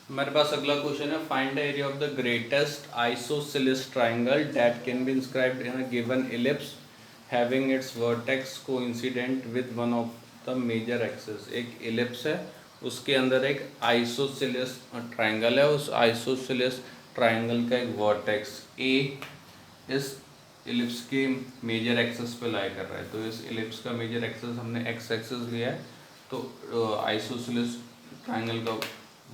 हमारे पास अगला क्वेश्चन है, find the area of the greatest isosceles triangle that can be inscribed in a given ellipse having its vertex coincident with one of the major axis. एक ellipse है, उसके अंदर एक isosceles triangle है, उस आइसोसेलेस ट्राइंगल का एक vertex ए इस इलिप्स के मेजर एक्सिस पे लाई कर रहा है। तो इस इलिप्स का मेजर एक्सिस हमने एक्स एक्सिस लिया है, तो आइसोसेलेस ट्राइंगल का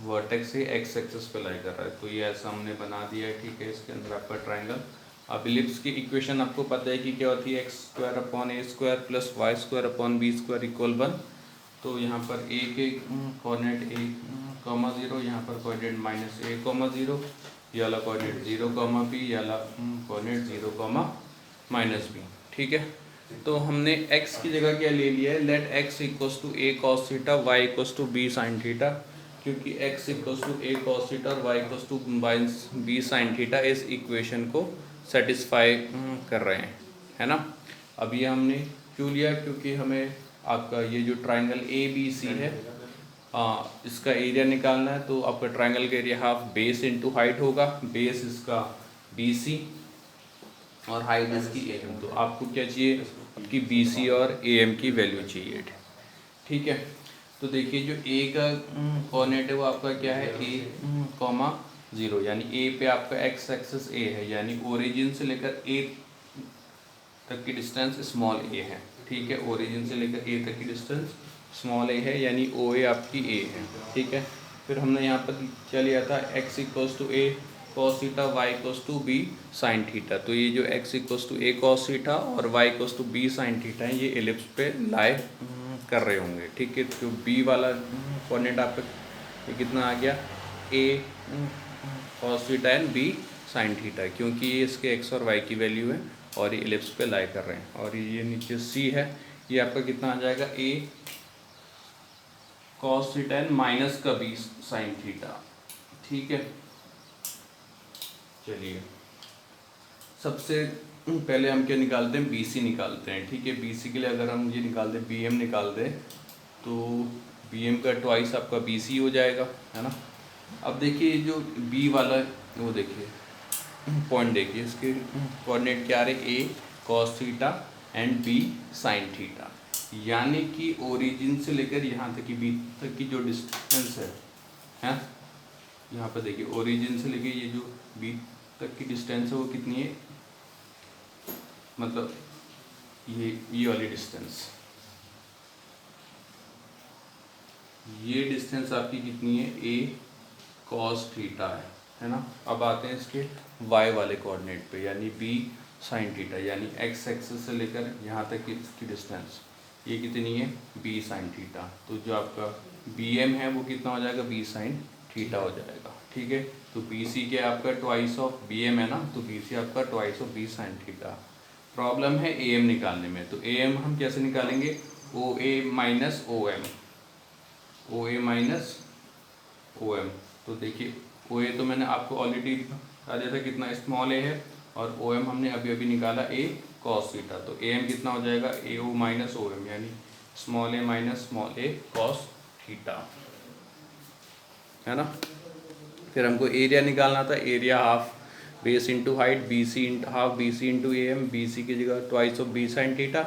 वर्टेक्स ही एक्स एक्सिस पे लाई कर रहा है। तो ये ऐसा हमने बना दिया है, ठीक है। इसके अंदर आपका ट्राइंगल, अब इलिप्स की इक्वेशन आपको पता है कि क्या होती है, x square upon a square plus y square upon b square equal 1। तो यहाँ पर ए के कोऑर्डिनेट ए कॉमा 0, यहाँ पर कोऑर्डिनेट माइनस ए कॉमा 0, ये वाला कोऑर्डिनेट 0 कॉमा बी, ये वाला कोऑर्डिनेट 0 कॉमा माइनस बी, ठीक है। तो हमने x की जगह क्या ले लिया है, let x equals to a cos theta, y equals to b sin theta, क्योंकि x equals to a cos theta और y equals to b sin theta इस इक्वेशन को सेटिस्फाई कर रहे हैं, है ना। अब ये हमने क्यों लिया, क्योंकि हमें आपका ये जो ट्राइंगल ए बी सी है, इसका एरिया निकालना है। तो आपका ट्राइंगल का area half base into height होगा, बेस इसका बी सी और हाइट इसकी ए एम। तो आपको क्या चाहिए, आपकी बी सी और ए एम की वैल्यू चाहिए, ठीक है। तो देखिए जो ए का कोऑर्डिनेट है वो आपका क्या है, ए कॉमा 0, यानी ए पे आपका एक्स एक्सिस ए है, यानी ओरिजिन से लेकर ए तक की डिस्टेंस स्मॉल ए है, ठीक है। ओरिजिन से लेकर ए तक की डिस्टेंस स्मॉल ए है, यानी ओ ए आपकी ए है, ठीक है। फिर हमने यहाँ पर क्या लिया था, x equals to a cos theta, y equals to b sine theta. तो ये जो x equals to a cos theta और y equals to b sine theta है, ये एलिप्स पे लाई कर रहे होंगे, ठीक है। तो बी वाला कोऑर्डिनेट आपका ये कितना आ गया, a cos theta and b sine theta, क्योंकि ये इसके एक्स और वाई की वैल्यू है और ये एलिप्स पे लाई कर रहे हैं। और ये नीचे सी है, ये आपका कितना आ जाएगा, ए कॉस थीटा एंड माइनस का बी साइन थीटा, ठीक है। चलिए सबसे पहले हम क्या निकालते हैं, बी सी निकालते हैं, ठीक है। बी सी के लिए अगर हम ये निकाल दें, बी एम निकाल दें, तो बी एम का ट्वाइस आपका बी सी हो जाएगा, है ना। अब देखिए जो बी वाला वो देखिए पॉइंट, देखिए इसके कोऑर्डिनेट क्या आ रहे, a cos theta and b sine theta, यानी कि ओरिजिन से लेकर यहाँ तक की बी तक की जो डिस्टेंस है, यहाँ पर देखिए ओरिजिन से लेकर ये जो बी तक की डिस्टेंस है वो कितनी है, मतलब ये वाली डिस्टेंस, ये डिस्टेंस आपकी कितनी है, ए कॉस थीटा है ना। अब आते हैं इसके वाई वाले कोऑर्डिनेट पे, यानी बी साइन थीटा, यानी एक्स एक्सिस से लेकर यहाँ तक की इसकी डिस्टेंस ये कितनी है, बी साइन थीटा। तो जो आपका बी एम है वो कितना हो जाएगा, बी साइन थीटा हो जाएगा, ठीक है। तो बी सी के आपका ट्वाइस ऑफ बी एम है ना, तो बी सी आपका twice of B sine theta. Problem है ए एम निकालने में, तो ए एम हम कैसे निकालेंगे, ओ ए माइनस ओ एम, ओ ए माइनस ओ एम। तो देखिए ओ ए तो मैंने आपको ऑलरेडी बता दिया था कितना स्मॉल ए है, और ओ एम हमने अभी अभी निकाला ए कॉस थीटा। तो ए एम कितना हो जाएगा, A O minus O M, यानी small a minus small a cos theta, है ना। फिर हमको एरिया निकालना था, area half base into height, B C half B C into A M, B C की जगह twice of B sine theta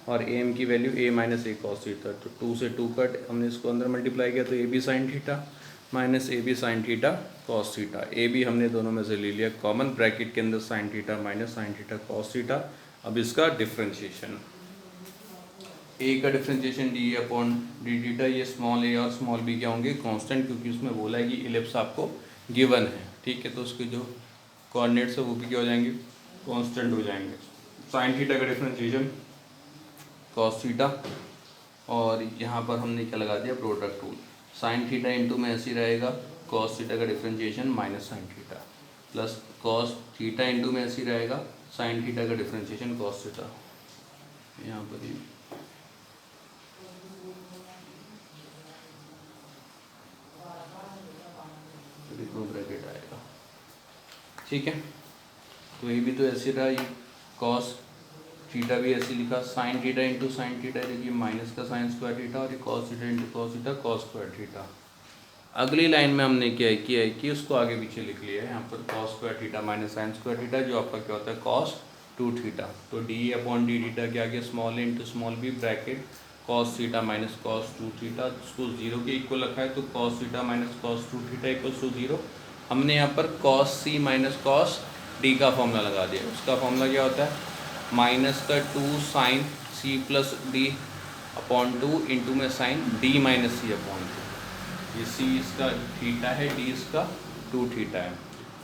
और ए एम की value A minus A cos theta. तो 2 से 2 कट, हमने इसको अंदर मल्टीप्लाई किया तो A B sine theta minus A B sine theta cos theta. A B हमने दोनों में से ले लिया कॉमन, ब्रैकेट के अंदर sign theta minus sine theta cos theta. अब इसका डिफ्रेंशिएशन, ए का differentiation D upon d theta, ये स्मॉल ए और स्मॉल बी क्या होंगे, कांस्टेंट, क्योंकि उसमें बोला है कि इलिप्स आपको गिवन है, ठीक है। तो उसके जो कोऑर्डिनेट्स है वो भी क्या हो जाएंगे, कांस्टेंट हो जाएंगे। साइन थीटा का डिफ्रेंशिएशन कॉस थीटा, और यहाँ पर हमने क्या लगा दिया, product rule, sine theta into में ऐसे ही रहेगा, कॉस थीटा का differentiation minus sine theta, plus cos theta into में ऐसे ही रहेगा, साइन थीटा का डिफ्रेंशिएशन कॉस थीटा। यहाँ पर ये ब्रैकेट आएगा, ठीक है। तो ये भी तो ऐसे रहा, ये कॉस थीटा भी ऐसे लिखा, sine theta into sine theta, देखिए माइनस का साइन स्क्वायर थीटा, और ये cos theta into cos theta cos square theta, अगली लाइन में हमने क्या किया है कि उसको आगे पीछे लिख लिया है यहाँ पर cos square theta minus sine square theta, जो आपका क्या होता है कॉस 2 थीटा। तो डी अपॉन डी थीटा के आगे small a into small b bracket cos theta minus cos 2 theta, उसको 0 के इक्वल रखा है तो cos theta minus cos 2 theta equals to 0। हमने यहाँ पर cos c minus cos d का फॉर्मूला लगा दिया। उसका फॉर्मूला क्या होता है माइनस का 2 sine C plus D upon 2 into में sine D minus C upon 2। ये सी इसका थीटा है, डी इसका 2 थीटा है।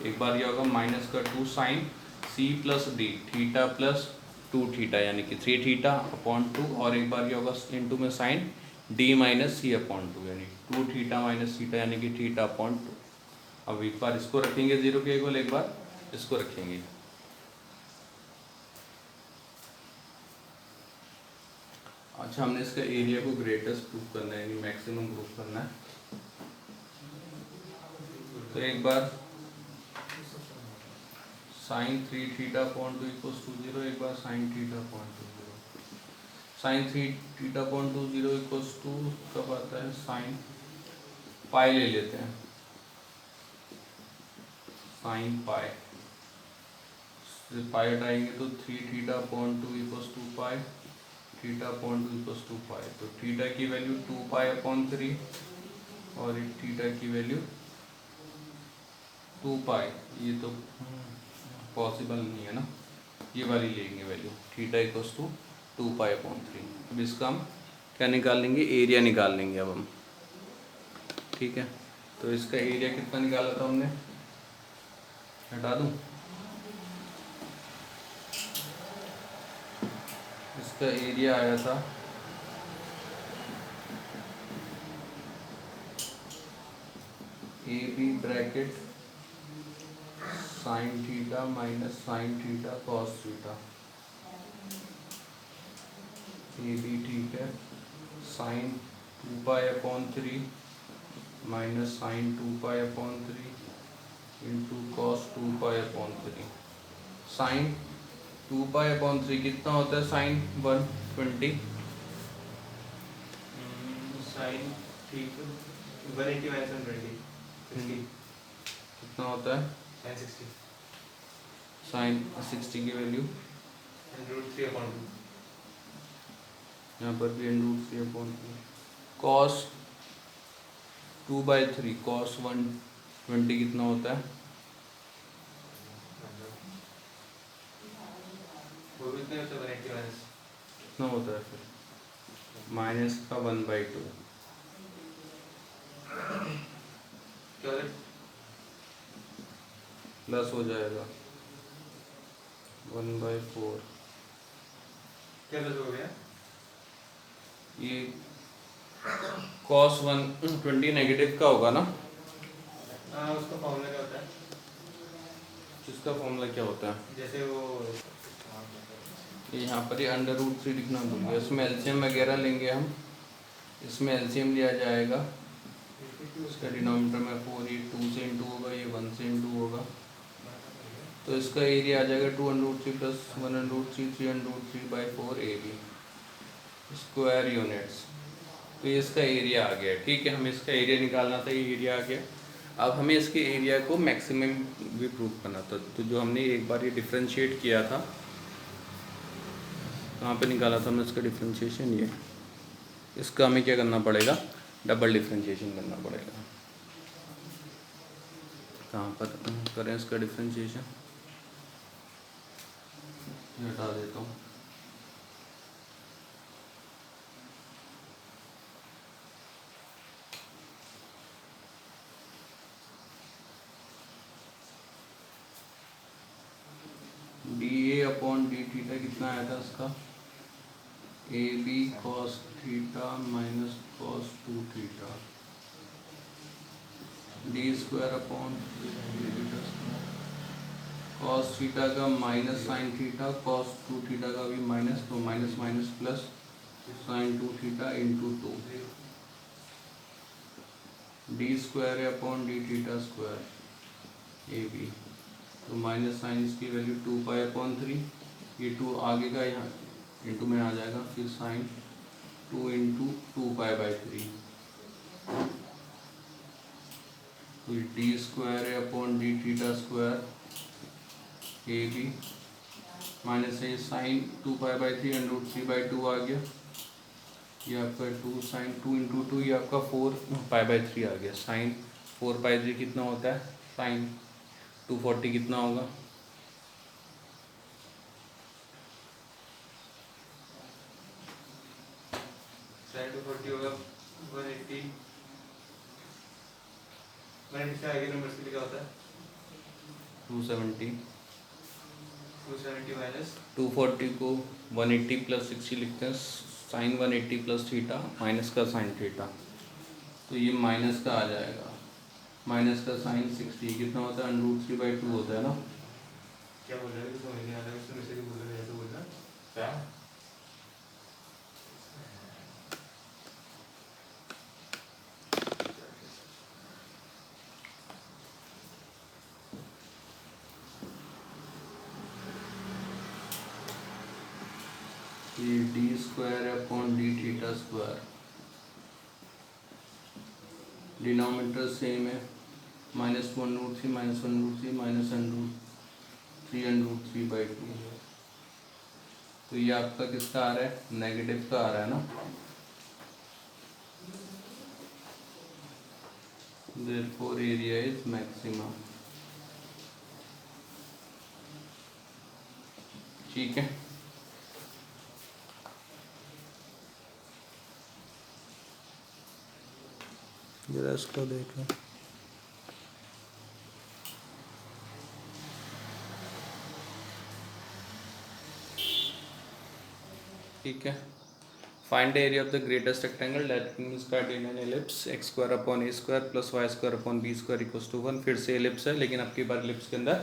एक बार ये होगा माइनस का 2 sine C plus D theta plus 2 theta यानी कि 3 थीटा अपॉन 2, और एक बार ये होगा इंटू में sine D minus C upon 2 यानी 2 थीटा माइनस थीटा यानी कि थीटा अपॉन 2। अब एक बार इसको रखेंगे 0 के इक्वल, एक बार इसको रखेंगे। अच्छा, हमने इसका एरिया को ग्रेटेस्ट प्रूफ करना है यानी मैक्सिमम प्रूफ करना है। तो एक बार sine 3 theta upon 2 equals to 0, एक बार sine theta upon 2 0। Sine 3 theta upon 2 0 equals to कब आता है साइन पाई ले लेते हैं, साइन पाई पाई हटाएंगे तो 3 theta upon 2 equals to pi, theta upon 2 equals to pi. तो थीटा की वैल्यू 2 पाई अपॉन 3 और थीटा की वैल्यू 2 पाई। ये तो पॉसिबल नहीं है ना, ये वाली लेंगे value theta equals to 2 pi upon 3। अब इसका हम क्या निकाल लेंगे, एरिया निकाल लेंगे अब हम। ठीक है, तो इसका एरिया कितना निकाला था हमने, हटा दूँ, इसका एरिया आया था A B bracket sine theta minus sine theta cos theta, A B ठीक है, sine 2 pi upon 3 minus sine 2 pi upon 3 into cos 2 pi upon 3। Sine 2 pi upon 3 कितना होता है, साइन 120, साइन ठीक 180 माइनस 120 कितना होता है साइन 60 साइन 60 की वैल्यू एंड रूट 3 अपॉन 2, यहाँ पर भी and root 3 upon 2। Cos 2 by 3 cos 120 कितना होता है, वो भी कितने होते हैं 180 माइनस कितना होता है फिर माइनस का 1/2, क्या होता है प्लस हो जाएगा 1/4। क्या प्लस हो गया, ये कॉस 120 नेगेटिव का होगा ना, उसका फॉर्मूला क्या होता है, इसका फॉर्मूला क्या होता है, जैसे वो ये यहाँ पर ये अंडर रूट 3 लिखना भूल गया, इसमें एलसीएम वगैरह लेंगे हम, इसमें एलसीएम लिया जाएगा, इसका डिनोमिनेटर में 4 ये 2 से इंटू होगा, ये 1 से इंटू होगा, तो इसका एरिया आ जाएगा 2√3 प्लस 1√3 3√3/4 AB स्क्वायर यूनिट्स। तो ये इसका एरिया आ गया। ठीक है, हमें इसका एरिया निकालना था, ये एरिया आ गया। अब हमें इसके एरिया को मैक्सिमम भी प्रूफ करना था, तो जो हमने एक बार ये डिफ्रेंशिएट किया था, कहाँ पे निकाला था हमने इसका डिफ्रेंशिएशन, ये इसका हमें क्या करना पड़ेगा, डबल डिफ्रेंशिएशन करना पड़ेगा। कहाँ पर करें इसका डिफ्रेंशिएशन, हटा देता हूँ। dA अपॉन डी थीटा कितना आया था इसका, a b cos theta minus cos 2 theta, d square upon cos theta का minus sine theta, cos 2 theta का भी माइनस, तो minus minus plus sine 2 theta into 2, d square है अपॉन डी थीटा स्क्वायर ए b, तो minus sine इसकी value 2 pi upon 3, ये 2 आगे का यहाँ इंटू में आ जाएगा, फिर साइन 2 इंटू 2 पाई बाई 3 तो डी स्क्वायर है अपॉन डी थीटा स्क्वायर ए बी माइनस है साइन 2π/3 √3/2 आ गया। ये आपका 2 साइन 2 इंटू 2 ये आपका 4π/3 आ गया। साइन 4π/3 कितना होता है? साइन 240 कितना होगा? साइन 240 होगा 180 180 से आगे नंबर से क्या होता है? 270 270 माइनस 240 को 180 + 60 लिखते हैं। साइन 180 + थीटा माइनस का साइन थीटा, तो ये माइनस का आ जाएगा। माइनस का साइन 60 कितना होता है? √3/2 होता है ना। क्या बोल रहे हो? समझ नहीं आ रहा है। उसमें से बोल रहे हो ऐसे बोल रहा क्या? ये D square upon d theta square, denominator same है। -1√3 -1√3 -√3/2। तो ये आपका किसका आ रहा है? नेगेटिव का आ रहा है ना। Therefore area is maximum। ठीक है, जरा इसको देखो। ठीक है, find the area of the greatest rectangle that can B squared in an ellipse x² upon a² + y² upon b² = 1। फिर से एलिप्स है, लेकिन अब की बार एलिप्स के अंदर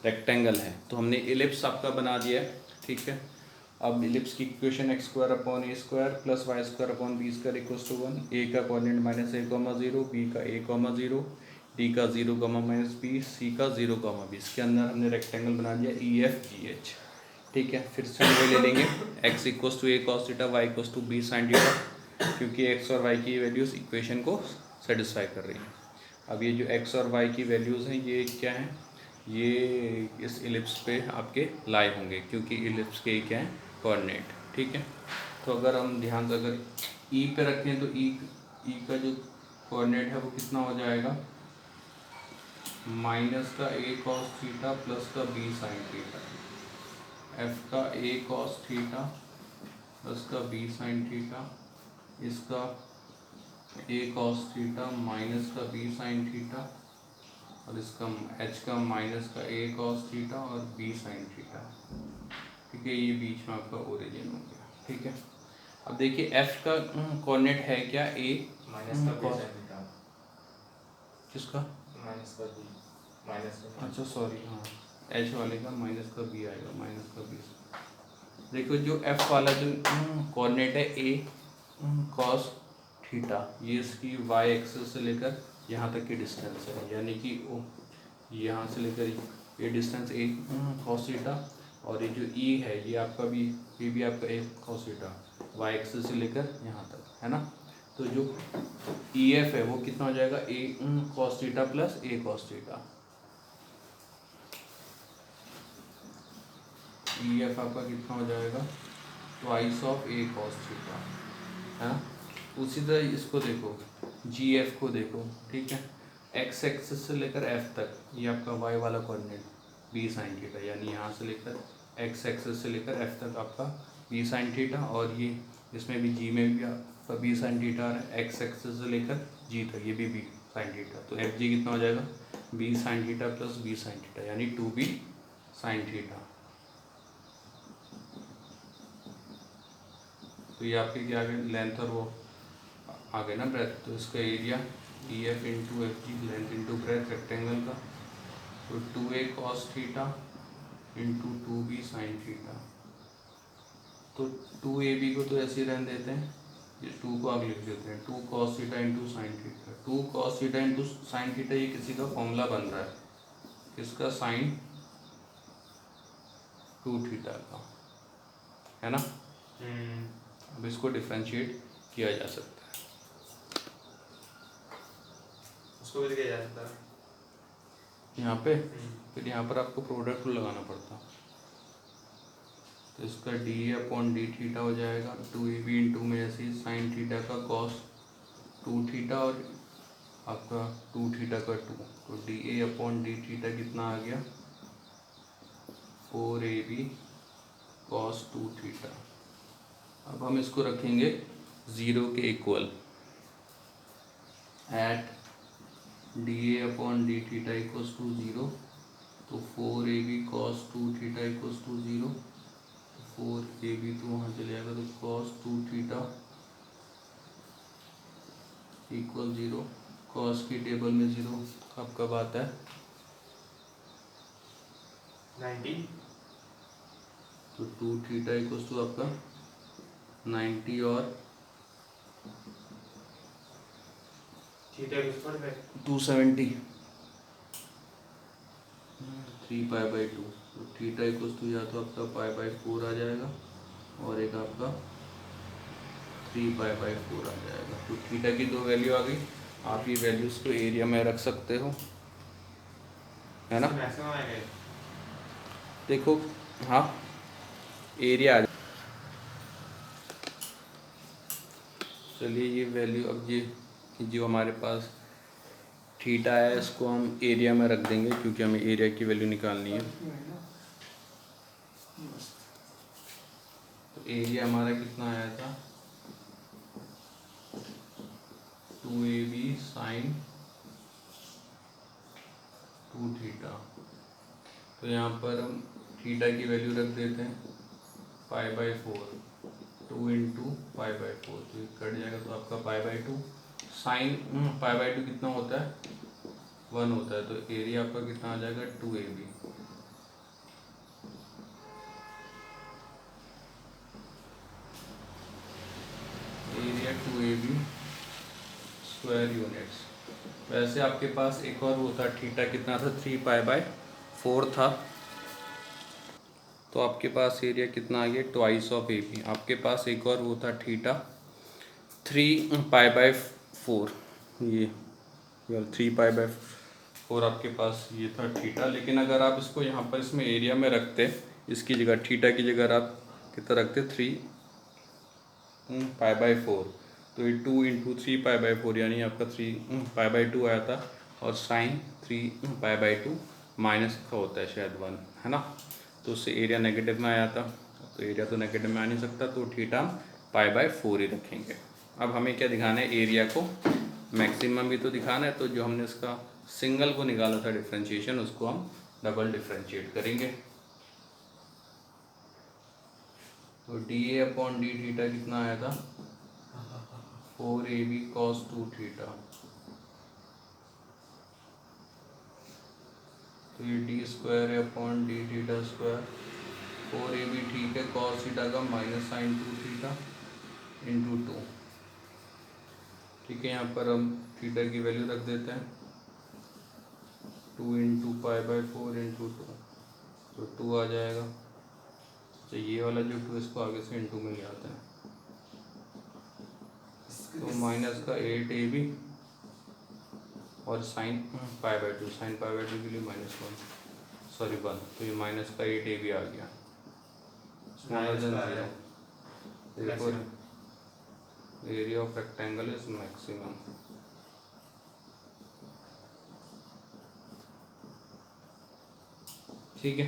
रेक्टेंगल है। तो हमने एलिप्स आपका बना दिया है। ठीक है, अब एलिप्स की equation x² upon a² + y² upon b² = 1। a का कोऑर्डिनेट -a,0, b का a,0, d का 0, -b, c का 0, b। इसके अंदर हमने रेक्टेंगल बना दिया EFGH। ठीक है, फिर से हम ले लेंगे x = a cos theta, y = b sin theta, क्योंकि x और y की वैल्यूज़ इक्वेशन को सेटिस्फाई कर रही हैं। अब ये जो x और y की वैल्यूज़ हैं ये क्या हैं? ये इस एलिप्स पे आपके लाई होंगे, क्योंकि एलिप्स के क्या हैं? कोऑर्डिनेट। ठीक है, तो अगर हम ध्यान से अगर e पे रखें तो e का जो कोऑर्डिनेट है वो कितना हो जाएगा? माइनस का a cos थीटा प्लस का b sin थीटा। f का a cos थीटा प्लस का b sin थीटा, इसका a cos थीटा माइनस का b sin थीटा, और इसका h का माइनस का a cos थीटा और b sin थीटा। ठीक है, ये बीच में आपका ओरिजिन हो गया। ठीक है, अब देखिए f का कोऑर्डिनेट है क्या? a माइनस का b sin थीटा। किसका? माइनस का b माइनस का। अच्छा सॉरी, हाँ, h वाले का माइनस का b आएगा, माइनस का b। देखो जो f वाला जो कोऑर्डिनेट है a cos थीटा, ये इसकी y एक्सिस से लेकर यहाँ तक की डिस्टेंस है, यानी कि यहाँ से लेकर ये डिस्टेंस a cos थीटा, और ये जो e है ये आपका भी, ये भी आपका a cos theta, y axis से लेकर यहाँ तक है ना। तो जो EF है वो कितना हो जाएगा? a cos theta plus a cos theta. EF आपका कितना हो जाएगा? Twice of a cos theta, है ना। उसी तरह इसको देखो, GF को देखो। ठीक है, x एक्सिस से लेकर f तक ये आपका y वाला कोऑर्डिनेट b sin थीटा, यानी यहाँ से लेकर x एक्सिस से लेकर f तक आपका b sin थीटा, और ये इसमें भी g में भी आपका b sin थीटा है, x एक्सिस से लेकर g तक ये भी b sin थीटा। तो FG कितना हो जाएगा? b sin theta plus b sin theta, यानी 2b sin थीटा। तो ये आपके क्या आ गए? लेंथ और वो आ गए ना, ब्रेथ। तो इसका area EF into FG, length into breadth rectangle का, तो 2a cos theta into 2b sin theta. तो 2ab को तो ऐसे ही रहने देते हैं, ये 2 को आगे लिख देते हैं, 2 cos theta into sine theta. 2 cos theta into sine theta, ये किसी का फॉर्मूला बन रहा है, किसका? साइन 2 थीटा का, है ना। अब इसको डिफ्रेंशिएट किया जा सकता है। उसको भी दिया जा सकता है। यहाँ पे फिर यहाँ पर आपको प्रोडक्ट रूल लगाना पड़ता। तो इसका D A upon d theta हो जाएगा 2ab इंटू में ऐसे साइन थीटा का कॉस 2 थीटा और आपका 2 थीटा का 2, तो D A upon d theta कितना आ गया 4ab कॉस 2 थीटा। अब हम इसको रखेंगे 0 के equal at d A upon d theta equals to 0, तो 4ab cos 2 theta equals to 0, 4ab तो वहाँ चले जाएगा, तो कॉस 2 थीटा इक्वल 0, कॉस की टेबल में 0 अब कब आता है 90, तो 2 थीटा इक्वल्स टू आपका 90 और थीटा किस पर है 270 3 पाई बाई 2, तो थीटा इक्वल्स टू या तो आपका पाई बाई 4 आ जाएगा और एक आपका 3 पाई बाई 4 आ जाएगा। तो थीटा की दो वैल्यू आ गई। आप ये वैल्यूज़ को एरिया में रख सकते हो, है ना। मैक्सिमम आएगा। देखो हाँ एरिया आ चलिए ये वैल्यू अब ये जो हमारे पास थीटा है इसको हम एरिया में रख देंगे क्योंकि हमें एरिया की वैल्यू निकालनी है। तो एरिया हमारा कितना आया था 2ab साइन 2 थीटा। तो यहाँ पर हम थीटा की वैल्यू रख देते हैं pi by 4, 2 into pi by 4, तो ये कट जाएगा तो आपका pi by 2 sine pi by 2 कितना होता है 1 होता है, तो एरिया आपका कितना आ जाएगा 2ab। Area 2ab square units. वैसे आपके पास एक और वो था थीटा कितना था 3 पाई बाई 4 था, तो आपके पास एरिया कितना आ गया ट्वाइस ऑफ ए बी। आपके पास एक और वो था थीटा 3 पाई बाई 4, ये 3 पाई बाई 4 आपके पास ये था थीटा। लेकिन अगर आप इसको यहाँ पर इसमें एरिया में रखते इसकी जगह थीटा की जगह आप कितना रखते 3 पाई बाई 4, तो ये 2 इंटू 3 पाई बाई 4 यानी आपका 3 पाई बाई 2 आया था, और साइन 3 पाई बाई 2 माइनस का होता है शायद 1, है ना। तो उससे एरिया नेगेटिव में आया था, तो एरिया तो नेगेटिव में आ नहीं सकता, तो थीटा पाई बाई 4 ही रखेंगे। अब हमें क्या दिखाना है एरिया को मैक्सिमम भी तो दिखाना है, तो जो हमने इसका सिंगल को निकाला था डिफ्रेंशिएशन उसको हम डबल डिफ्रेंशिएट करेंगे। तो D A upon d theta कितना आया था 4ab cos 2 थीटा। तो ये डी स्क्वायर है upon d theta square, 4ab ठीक है cos थीटा का माइनस साइन 2 थीटा इंटू 2, ठीक है। यहाँ पर हम थीटा की वैल्यू रख देते हैं 2 इंटू पाई बाई 4 इंटू 2, तो 2 आ जाएगा। तो ये वाला जो 2 इसको आगे से इंटू में ले आते हैं, तो माइनस का 8ab और sine pi by 2, sine pi by 2 के लिए -1 सॉरी 1, तो ये माइनस का 8ab आ गया smaller than 0। therefore area of rectangle is maximum। ठीक है।